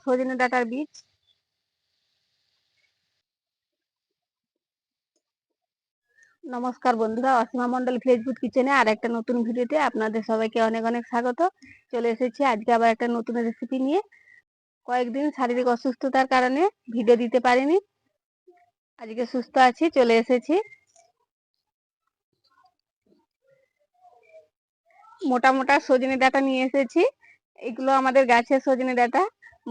সজনে ডাঁটার বীজ। নমস্কার বন্ধুরা, অসীমা মন্ডল ফেসবুক কিচেনে আর একটা নতুন ভিডিওতে আপনাদের সবাইকে অনেক অনেক স্বাগত। চলে এসেছি আজকে আবার একটা নতুন রেসিপি নিয়ে। কয়েকদিন শারীরিক অসুস্থতার কারণে ভিডিও দিতে পারিনি, আজকে সুস্থ আছি, চলে এসেছি। মোটা মোটা সজনে ডাঁটা নিয়ে এসেছি। এগুলো আমাদের গাছের সজনে ডাঁটা,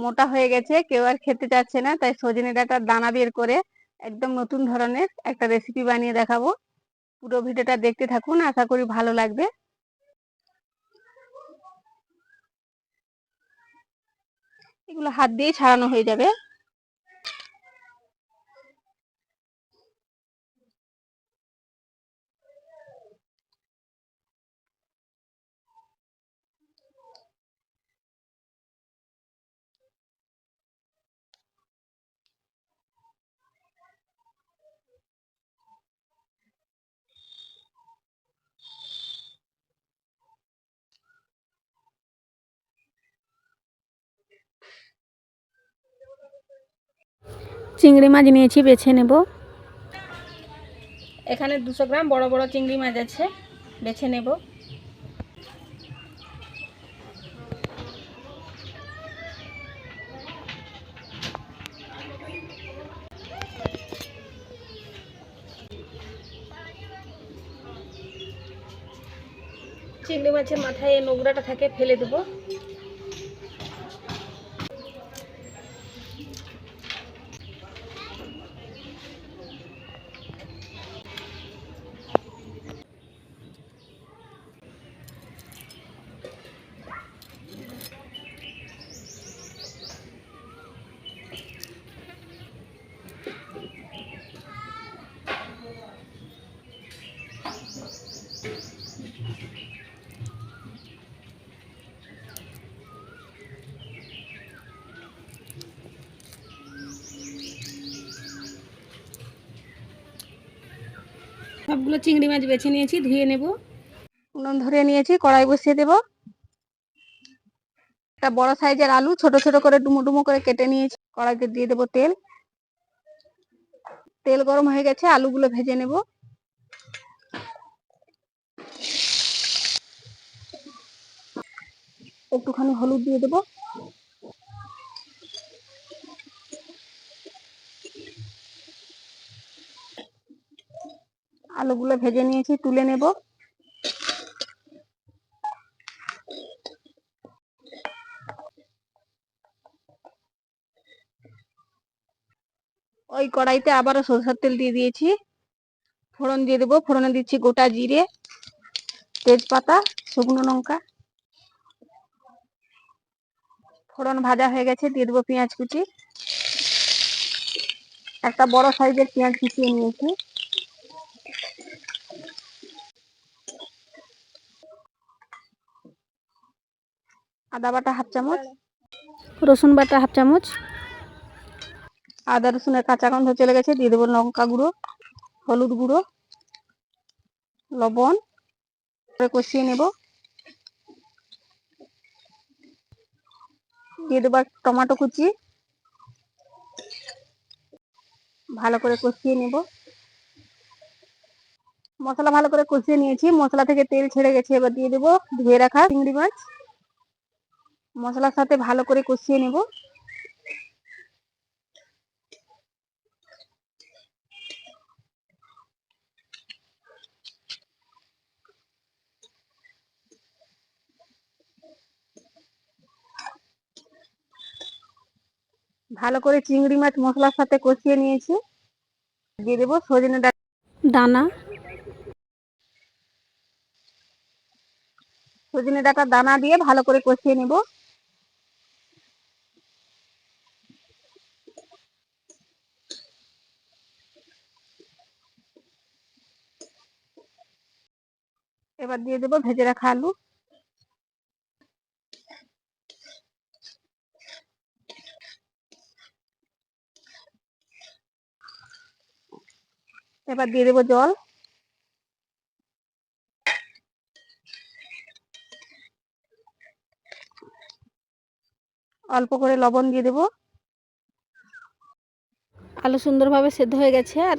মোটা হয়ে গেছে, কেউ আর খেতে চাচ্ছে না, তাই সজনে ডাঁটার দানা বের করে একদম নতুন ধরনের একটা রেসিপি বানিয়ে দেখাবো। পুরো ভিডিওটা দেখতে থাকুন, আশা করি ভালো লাগবে। এগুলো হাত দিয়ে ছাড়ানো হয়ে যাবে। চিংড়ি মাছ নিয়েছি, বেছে নেব। এখানে 200 গ্রাম বড় বড় চিংড়ি মাছ আছে, বেছে নেব। চিংড়ি মাছের মাথায় এই নোংরাটা থাকে, ফেলে দেবো। সবগুলো চিংড়ি মাছ বেছে নিয়েছি, ধুয়ে নেব। উনুন ধরে নিয়েছি, কড়াই বসিয়ে দেব। একটা বড় সাইজের আলু ছোট ছোট করে ডুমো ডুমো করে কেটে নিয়েছি। কড়াইতে দিয়ে দেব তেল। তেল গরম হয়ে গেছে, আলুগুলো ভেজে নেব। একটুখানি হলুদ দিয়ে দেব। আলুগুলো ভেজে নিয়েছি, তুলে নেব। ওই কড়াইতে আবারও সরষের তেল দিয়ে দিয়েছি। ফোড়ন দিয়ে দেবো। ফোড়নে দিচ্ছি গোটা জিরে, তেজপাতা, শুকনো লঙ্কা। ফোড়ন ভাজা হয়ে গেছে, দিয়ে দেবো পেঁয়াজ কুচি। একটা বড় সাইজের পেঁয়াজ কুচিয়ে নিয়েছি। আদা বাটা হাফ চামচ, রসুন বাটা হাফ চামচ। আদা রসুনের কাঁচা গন্ধ চলে গেছে, দিয়ে দেবো লঙ্কা গুঁড়ো, হলুদ গুঁড়ো, লবণ, কষিয়ে নেব। দিয়ে দেবো টমেটো কুচি, ভালো করে কষিয়ে নেব। মশলা ভালো করে কষিয়ে নিয়েছি, মশলা থেকে তেল ছেড়ে গেছে। এবার দিয়ে দেবো ধুয়ে রাখা চিংড়ি মাছ, মশলার সাথে ভালো করে কষিয়ে নেব। ভালো করে চিংড়ি মাছ মশলার সাথে কষিয়ে নিয়েছি। দিয়ে দেবো সজনে দানা, সজনে ডাঁটার দানা দিয়ে ভালো করে কষিয়ে নেব। এবার দিয়ে দেবো ভেজে রাখা আলু। এবার দিয়ে দেবো জল। অল্প করে লবণ দিয়ে দেব। আলু সুন্দরভাবে সেদ্ধ হয়ে গেছে আর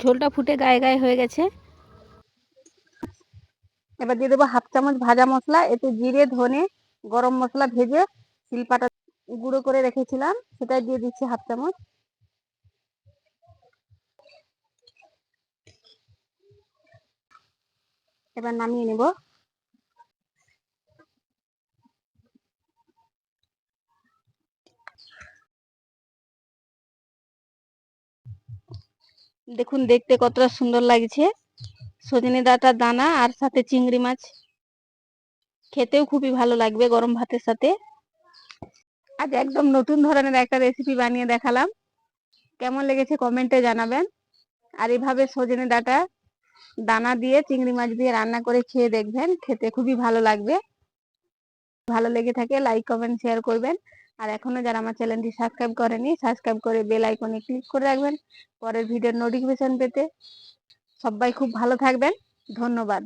ঝোলটা ফুটে গায়ে গায়ে হয়ে গেছে। এবার দিয়ে দেবো 1/2 চামচ ভাজা মশলা। এতে জিরে, ধনে, গরম মশলা ভেজে শিলপাটা গুঁড়ো করে রেখেছিলাম, সেটাই দিয়ে দিচ্ছি 1/2 চামচ। এবার নামিয়ে নেব। দেখুন দেখতে কতটা সুন্দর লাগছে, সজনে ডাঁটার দানা আর সাথে চিংড়ি মাছ। খেতেও খুবই ভালো লাগবে গরম ভাতের সাথে। আজ একদম নতুন ধরনের একটা রেসিপি বানিয়ে দেখালাম, কেমন লেগেছে কমেন্টে জানাবেন। আর এভাবে সজনে ডাঁটা দানা দিয়ে চিংড়ি মাছ দিয়ে রান্না করে খেয়ে দেখবেন, খেতে খুবই ভালো লাগবে। ভালো লেগে থাকে লাইক, কমেন্ট, শেয়ার করবেন। আর এখনো যারা আমার চ্যানেলটি সাবস্ক্রাইব করেনি, সাবস্ক্রাইব করে বেল আইকনে ক্লিক করে রাখবেন পরের ভিডিওর নোটিফিকেশন পেতে। সবাই খুব ভালো থাকবেন, ধন্যবাদ।